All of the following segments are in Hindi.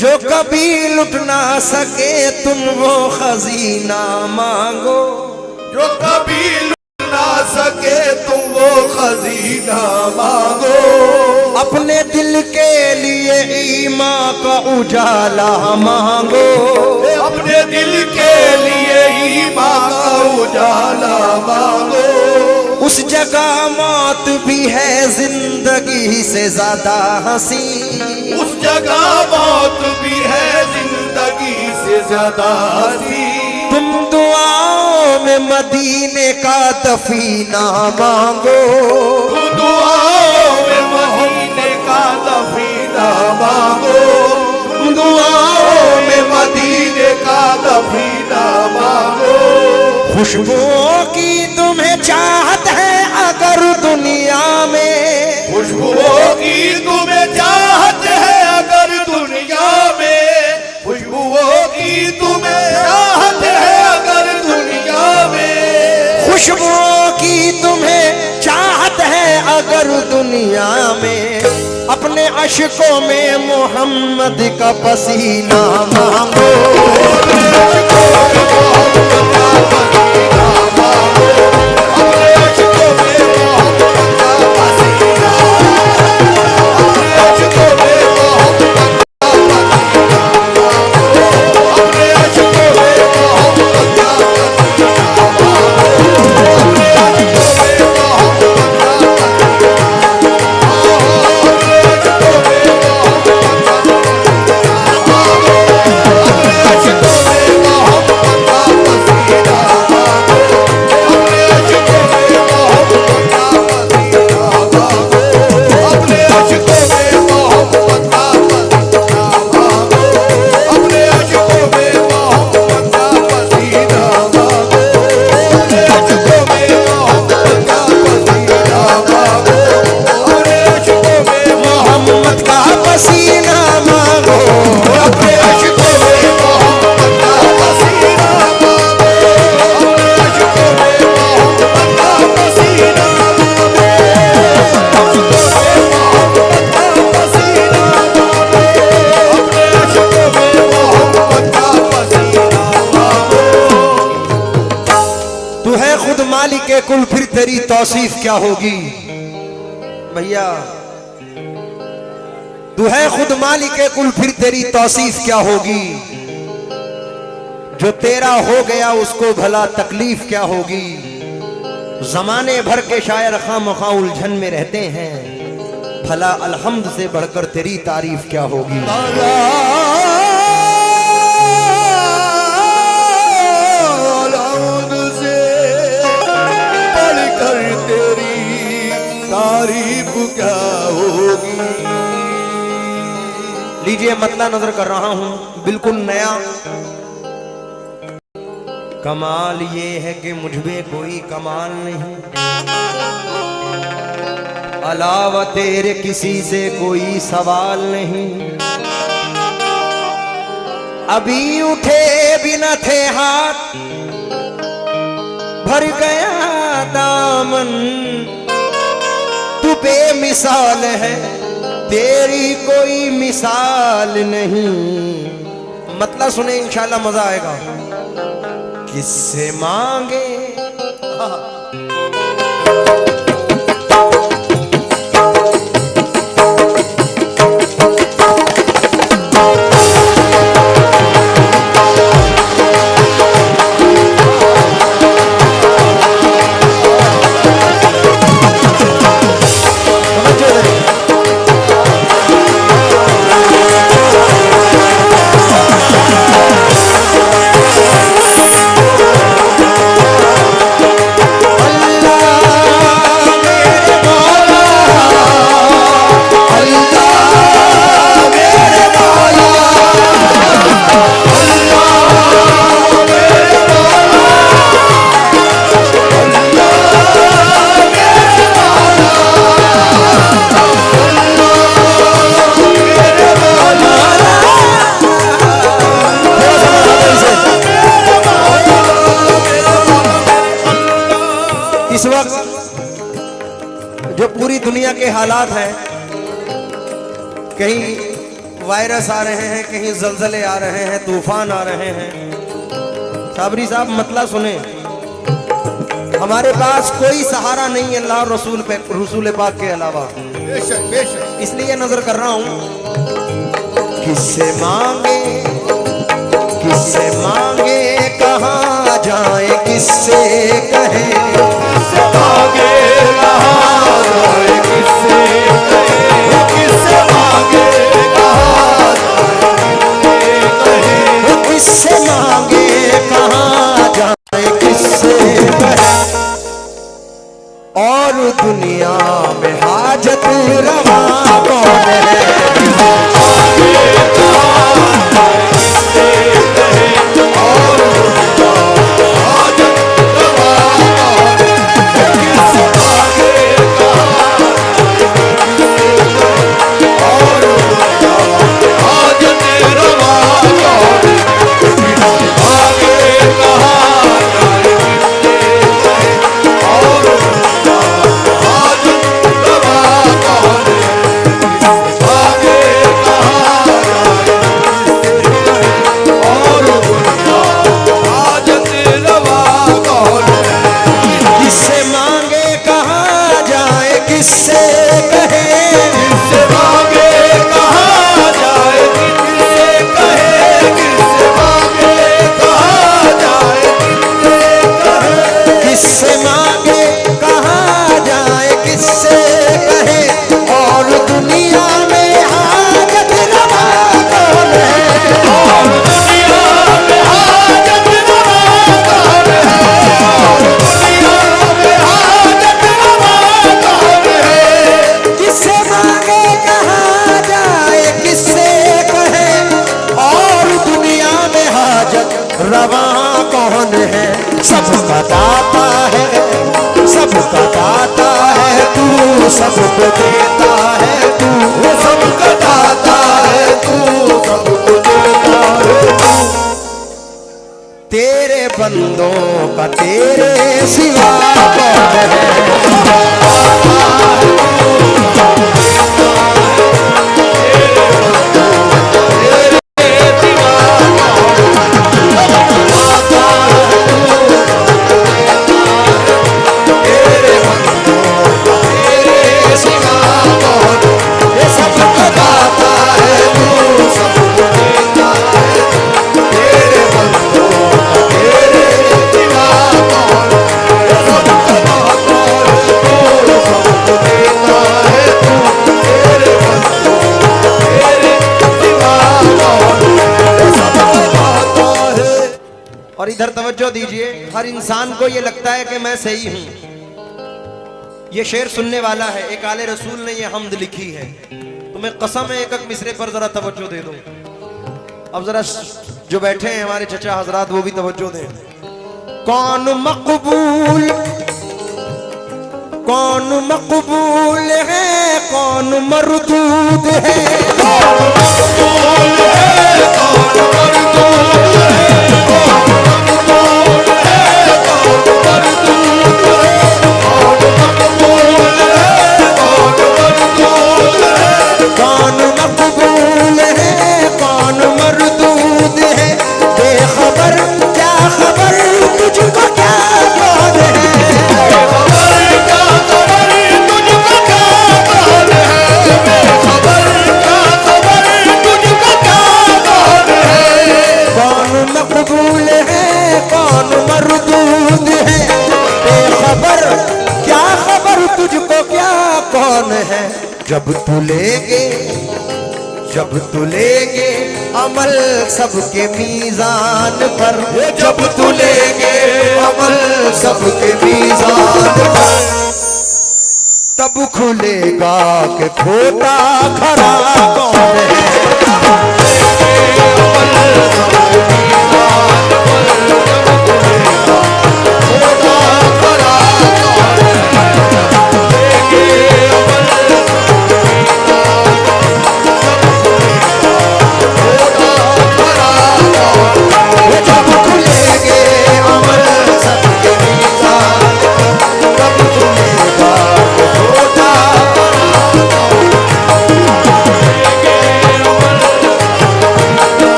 जो कभी लुट ना सके तुम वो खजीना मांगो, जो कभी लुट ना सके तुम वो खजीना मांगो। अपने दिल के लिए ईमान का उजाला मांगो, अपने दिल के लिए ईमान का उजाला मांगो। उस जगह मौत भी है जिंदगी से ज्यादा हंसी, उस जगह मौत भी है जिंदगी से ज्यादा हंसी। तुम दुआओं में मदीने का दफीना मांगो, तुम दुआओं में मदीने का दफीना मांगो। तुम दुआओं में मदीने का दफीना मांगो। खुशबुओं की तुम्हें चाहत है अगर दुनिया में, खुशबुओं की तुम्हें चाहत है अगर दुनिया में। खुशबुओं की तुम्हें चाहत है अगर दुनिया में। खुशबुओं की तुम्हें चाहत है अगर दुनिया में, अपने अश्कों में मोहम्मद का पसीना मांगो, मालिक के कुल फिर तेरी तौसीफ क्या होगी। भैया तू है खुद मालिक के कुल फिर तेरी तौसीफ क्या होगी। जो तेरा हो गया उसको भला तकलीफ क्या होगी। जमाने भर के शायर खामखा उलझन में रहते हैं, भला अल्हम्द से बढ़कर तेरी तारीफ क्या होगी। तारीफ क्या होगी। लीजिए मतला नजर कर रहा हूं बिल्कुल नया। कमाल ये है कि मुझमें कोई कमाल नहीं, अलावा तेरे किसी से कोई सवाल नहीं। अभी उठे भी न थे हाथ, भर गया दामन। तू बेमिसाल है, तेरी कोई मिसाल नहीं। मतलब सुने इंशाल्लाह मजा आएगा। किससे मांगे इस वक्त जो पूरी दुनिया के हालात हैं, कहीं वायरस आ रहे हैं, कहीं जलजले आ रहे हैं, तूफान आ रहे हैं। साबरी साहब मतला सुने, हमारे पास कोई सहारा नहीं है अल्लाह और रसूल पाक के अलावा। बेशक बेशक। इसलिए नजर कर रहा हूं, किससे मांगे कहाँ जाए, किससे कहे, किससे मांगे कहाँ जाए, किससे कहे, किससे मांगे कहाँ जाए, किससे मांगे कहाँ जाए, किससे कहे, और दुनिया में हाजत रवा कौन है। रवा कौन है, सबका दाता है, सबका दाता है तू, सबको देता है तू, सबका दाता है तू, सबको देता है तू। तेरे बंदों का तेरे सिवा कौन है, और इधर तवज्जो दीजिए। हर इंसान को ये लगता है कि मैं सही हूं। ये शेर सुनने वाला है, एक आले रसूल ने ये हमद लिखी है। तुम्हें कसम है, एक एक मिसरे पर जरा तवज्जो दे दो। अब जरा जो बैठे हैं हमारे चचा हजरात, वो भी तवज्जो दें। कौन मकबूल है, कौन मरदूद है, कौन मकबूल है, कौन मरदूद है, कौन मकबूल है, कौन मरदूद है, बेखबर क्या खबर तुझको क्या कौन है, बेखबर क्या खबर तुझको क्या कौन है, बेखबर क्या खबर तुझको क्या कौन है, कौन मकबूल है, कौन मरदूद है, बेखबर क्या खबर तुझको क्या कौन है। जब तू लेगे अमल सबके मीज़ान पर, जब तू लेगे अमल सबके मीज़ान पर, तब खुलेगा कि खोटा खरा कौन है।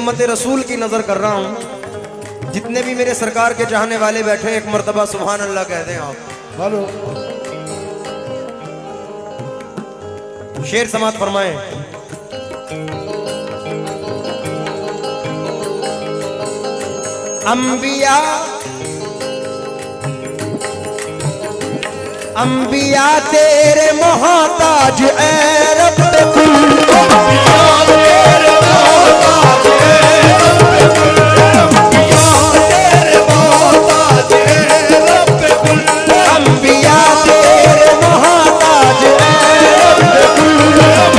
उम्मत रसूल की नजर कर रहा हूं। जितने भी मेरे सरकार के चाहने वाले बैठे एक मर्तबा सुभान अल्लाह कह दें आप। हेलो शेर समात फरमाएं। अंबिया अंबिया तेरे मोहताज ऐ रब कुल, अंबिया तेरे मोहताज है रब्बे कुल, अंबिया तेरे मोहताज है रब्बे कुल, अंबिया तेरे मोहताज ऐ रब कुल,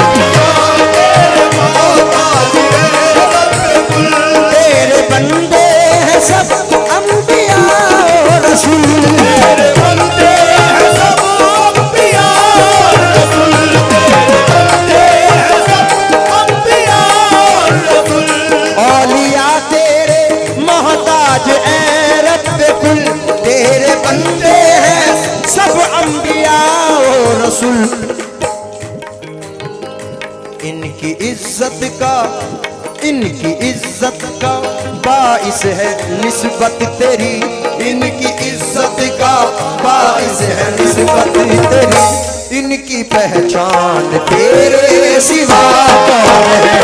अंबिया तेरे मोहताज है रब्बे कुल, तेरे बंदे हैं सब अंबिया और रसूल, तेरे बंदे हैं सब अंबिया और रसूल, तेरे बंदे हैं सब अंबिया और रसूल, औलिया तेरे मोहताज ऐ रब कुल, तेरे बंदे हैं सब अंबिया और रसूल। इनकी इज्जत का बाइस है निस्बत तेरी, इनकी इज्जत का बाइस है निस्बत तेरी, इनकी पहचान तेरे सिवा कौन है।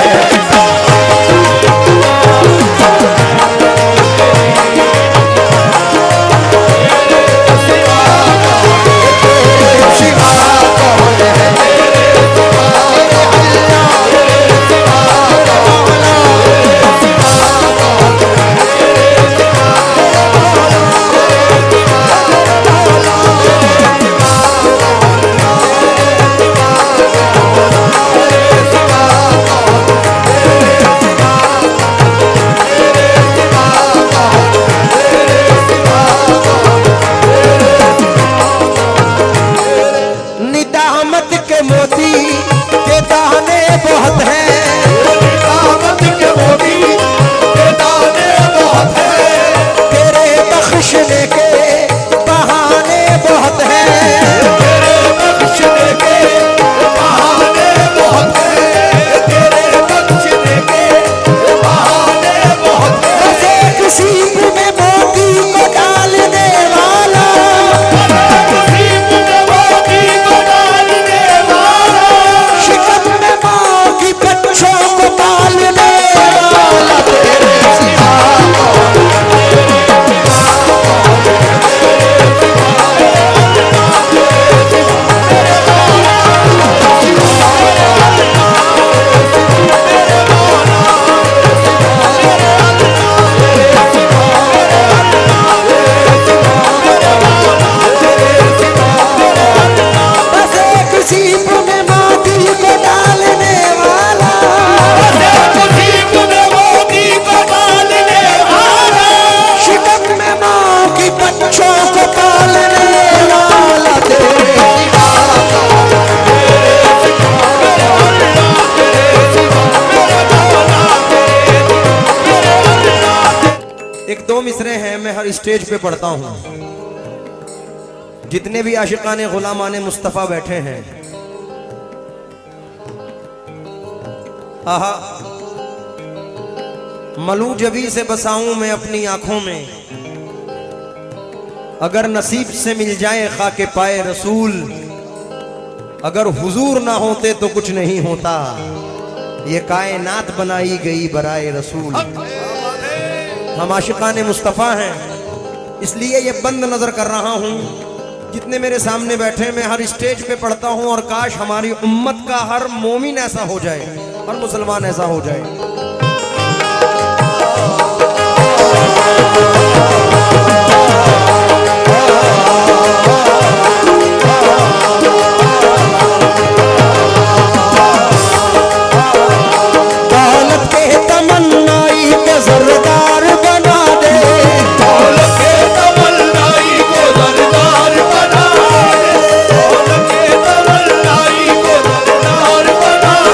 सिवा कौन है निदामत के मोती के दाने बहुत हैं, नियामत के मोती के दाने बहुत हैं, तेरे बख्शने के बहाने बहुत हैं, तेरे बख्शने के बहाने बहुत हैं, तेरे बख्शने के बहाने बहुत हैं, बसे किसी में मोती को डालने वाला, नसीब में मोती को डालने वाला, शिकम में माँ की बच्चों को पालने वाला, तेरे सिवा बसे किसी में मोती को डालने वाला, नसीब में मोती को डालने वाला, शिकम में माँ की बच्चों को पालने वाला, तेरे एक दो मिसरे हैं मैं हर स्टेज पे पढ़ता हूँ। जितने भी आशिकाने गुलामाने मुस्तफ़ा बैठे हैं, आहा मलू जबी से बसाऊं मैं अपनी आंखों में, अगर नसीब से मिल जाए खाके पाए रसूल, अगर हुजूर ना होते तो कुछ नहीं होता, ये कायनात बनाई गई बराए रसूल। हम आशिकाने मुस्तफ़ा हैं, इसलिए ये बंद नजर कर रहा हूं। जितने मेरे सामने बैठे मैं हर स्टेज पे पढ़ता हूं, और काश हमारी उम्मत का हर मोमिन ऐसा हो जाए, हर मुसलमान ऐसा हो जाए। दौलत के तमन्नाई के ज़रदार बना दे, दौलत के तमन्नाई को दरदार बना दे, दौलत के तमन्नाई को दरदार बना दे,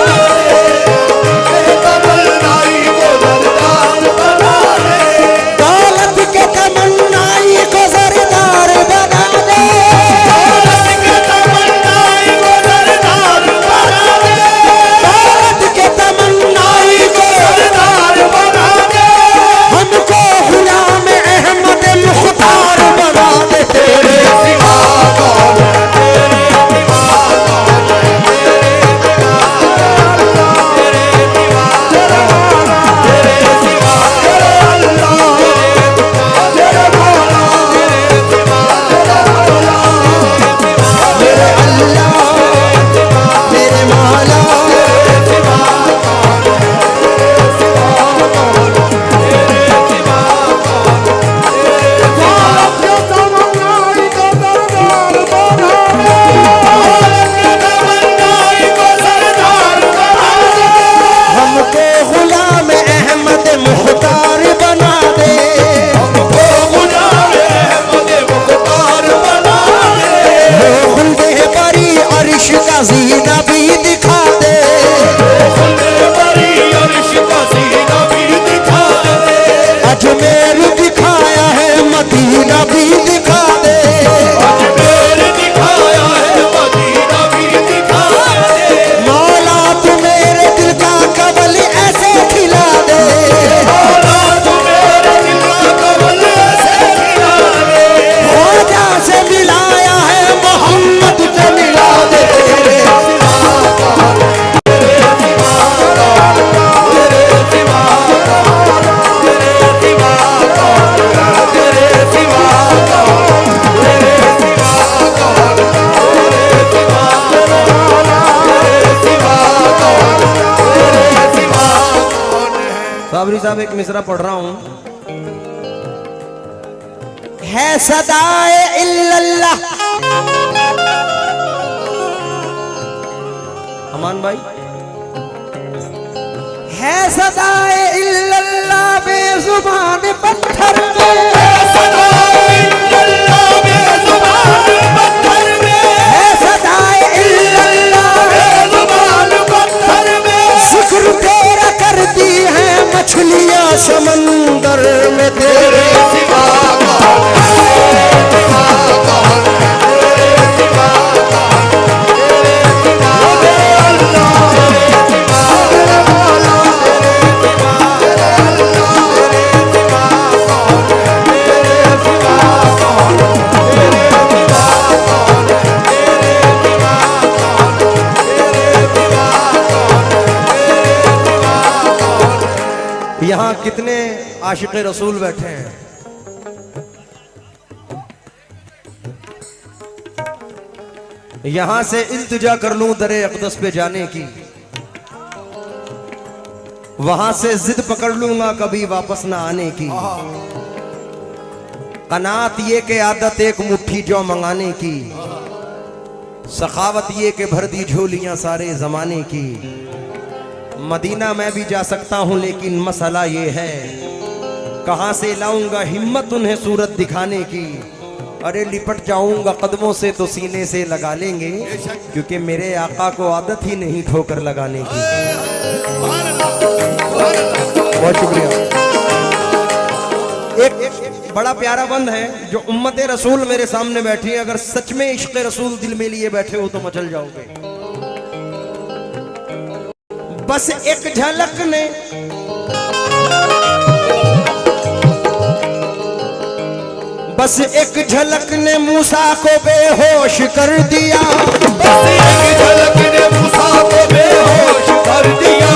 साहब एक मिसरा पढ़ रहा हूं। है सदाए इल्लल्लाह, अमान भाई, है सदाए इल्लल्लाह बेजुबान पत्थर में, है सदाए इल्लल्लाह बेजुबान पत्थर में, है सदाए इल्लल्लाह बेजुबान पत्थर में, जिक्र तेरा करती है मछलियां समंदर में, तेरे सिवा यहाँ कितने आशिक रसूल बैठे हैं। यहां से इल्तिजा कर लूं दरे अक़दस पे जाने की, वहां से जिद पकड़ लूंगा कभी वापस ना आने की। कनात ये के आदत एक मुट्ठी जौ मंगाने की, सखावत ये के भर दी झोलियां सारे जमाने की। मदीना मैं भी जा सकता हूं लेकिन मसला ये है, कहां से लाऊंगा हिम्मत उन्हें सूरत दिखाने की। अरे लिपट जाऊंगा कदमों से तो सीने से लगा लेंगे, क्योंकि मेरे आका को आदत ही नहीं ठोकर लगाने की। बहुत शुक्रिया। एक बड़ा प्यारा बंद है जो उम्मते रसूल मेरे सामने बैठी है, अगर सच में इश्क़ रसूल दिल में लिए बैठे हो तो मचल जाओगे। बस एक झलक ने बस एक झलक ने मूसा को बेहोश कर दिया, बस एक झलक ने मूसा को बेहोश कर दिया,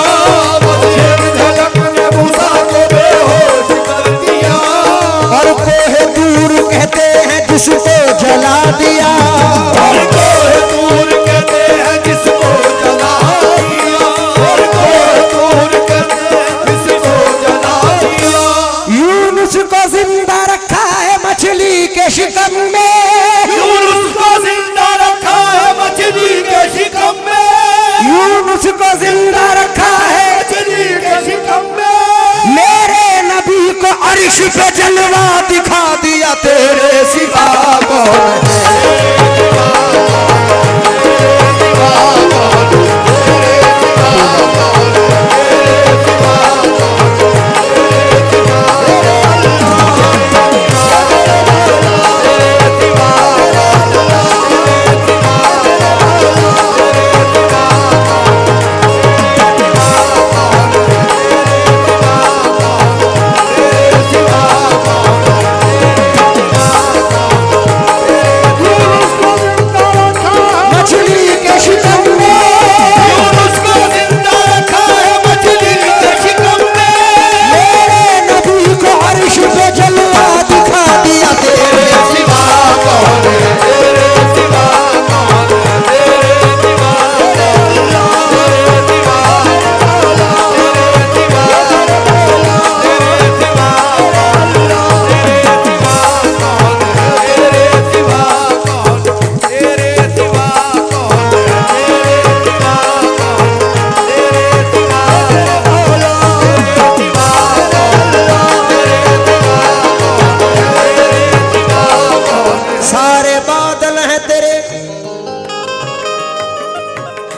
बस एक झलक ने मूसा को बेहोश कर दिया। और कोहे दूर कहते हैं जिसको जला दिया, और कोहे दूर कहते हैं जिसको जला दिया, और कोहे दूर कहते हैं जिसको जला दिया। यूनुस को जिंदा रखा है मछली के शिकम में, यूनुस को जिंदा रखा है मछली के शिकम में, यूनुस को जिंदा रखा है मछली के शिकम में। मेरे नबी को अर्श पे जलवा दिखा दिया, तेरे सिवा कौन है।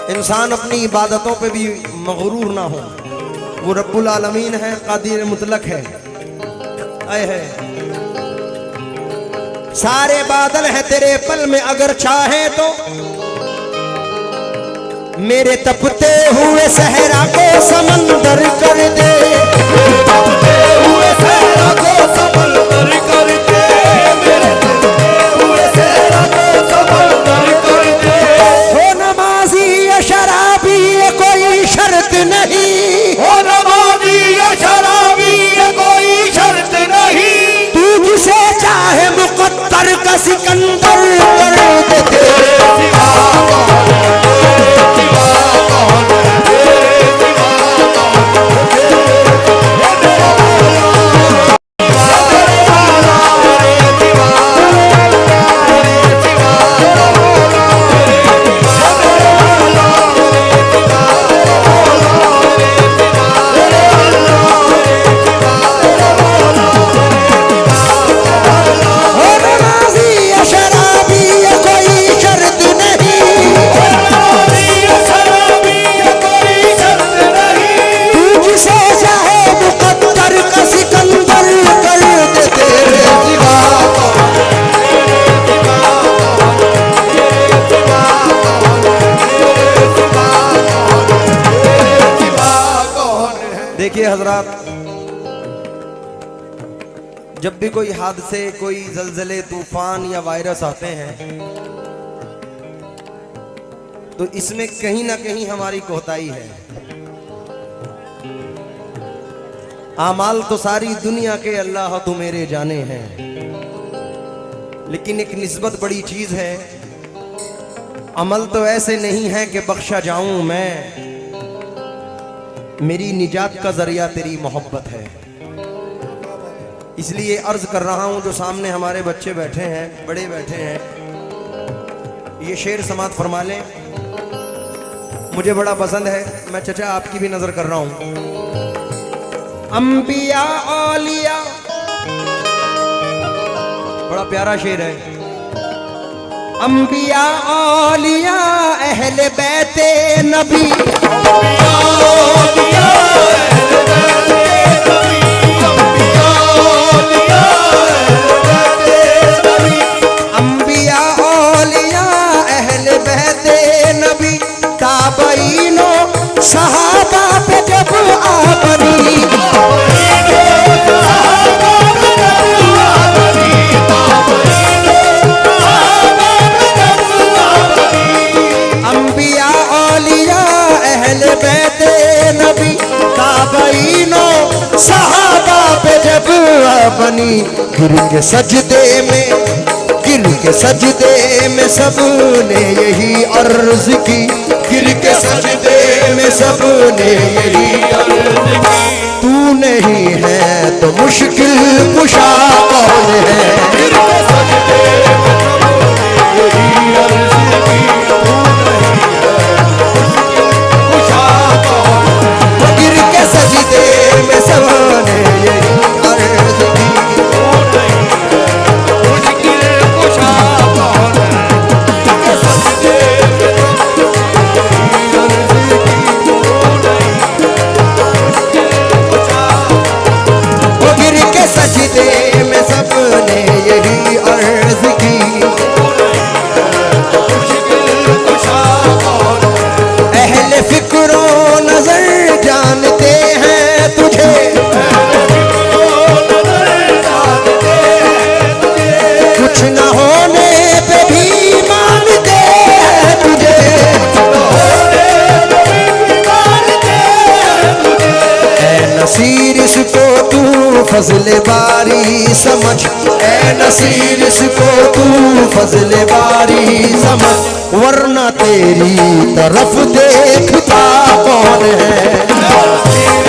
इंसान अपनी इबादतों पे भी मगरूर ना हो। वो रब्बुल आलमीन है, कादिर मुतलक है। आए है सारे बादल है तेरे पल में, अगर चाहे तो मेरे तपते हुए सहरा को समंदर कर दे, मेरे तपते हुए सहरा को समंदर कर दे, मेरे तपते हुए सहरा को समंदर कर दे। हो नमाजी या शराबी ये कोई शर्त नहीं, हो नमाजी या शराबी ये कोई शर्त नहीं, तू जिसे चाहे मुकद्दर का सिकंदर कर दे। तेरे सिवा कौन है, तेरे सिवा कौन है, तेरे सिवा कौन है, हजरात, जब भी कोई हादसे, कोई जलजले, तूफान या वायरस आते हैं तो इसमें कहीं ना कहीं हमारी कोताही है। आमाल तो सारी दुनिया के अल्लाह तू मेरे जाने हैं, लेकिन एक निस्बत बड़ी चीज है। अमल तो ऐसे नहीं है कि बख्शा जाऊं मैं, मेरी निजात का जरिया तेरी मोहब्बत है। इसलिए अर्ज कर रहा हूं, जो सामने हमारे बच्चे बैठे हैं, बड़े बैठे हैं, ये शेर समात फरमा लें, मुझे बड़ा पसंद है। मैं चचा आपकी भी नजर कर रहा हूं। अंबिया औलिया, बड़ा प्यारा शेर है। अंबिया औलिया अहले बैते नबी, अंबिया औलिया अहले बैते नबी, ताबईनो सहाबा पे जब आपनी, अंबिया औलिया अहले बैते नबी, ताबईनो सहाबा पे जब आपनी, गिर के सजदे में सबने यही अर्ज की, गिर के सजदे में सबने यही अर्ज की, तू नहीं है तो मुश्किल कुशा कौन है, गिर के सजदे में सबने यही अर्ज की, तू नहीं है मुश्किल कुशा कौन है, गिर के सजदे में सबने यही अर्ज की, तू नहीं है मुश्किल कुशा कौन है, गिर के सजदे सजदे में सबने यही अर्ज की, अहले फिक्रो नजर जानते हैं तुझे, कुछ न होने पे भी मानते हैं तुझे, ऐ नसीर इसको तू फजले बारी समझ, ऐ नसीर इसको तू फजले बारी समझ, वरना तेरी तरफ देखता कौन है।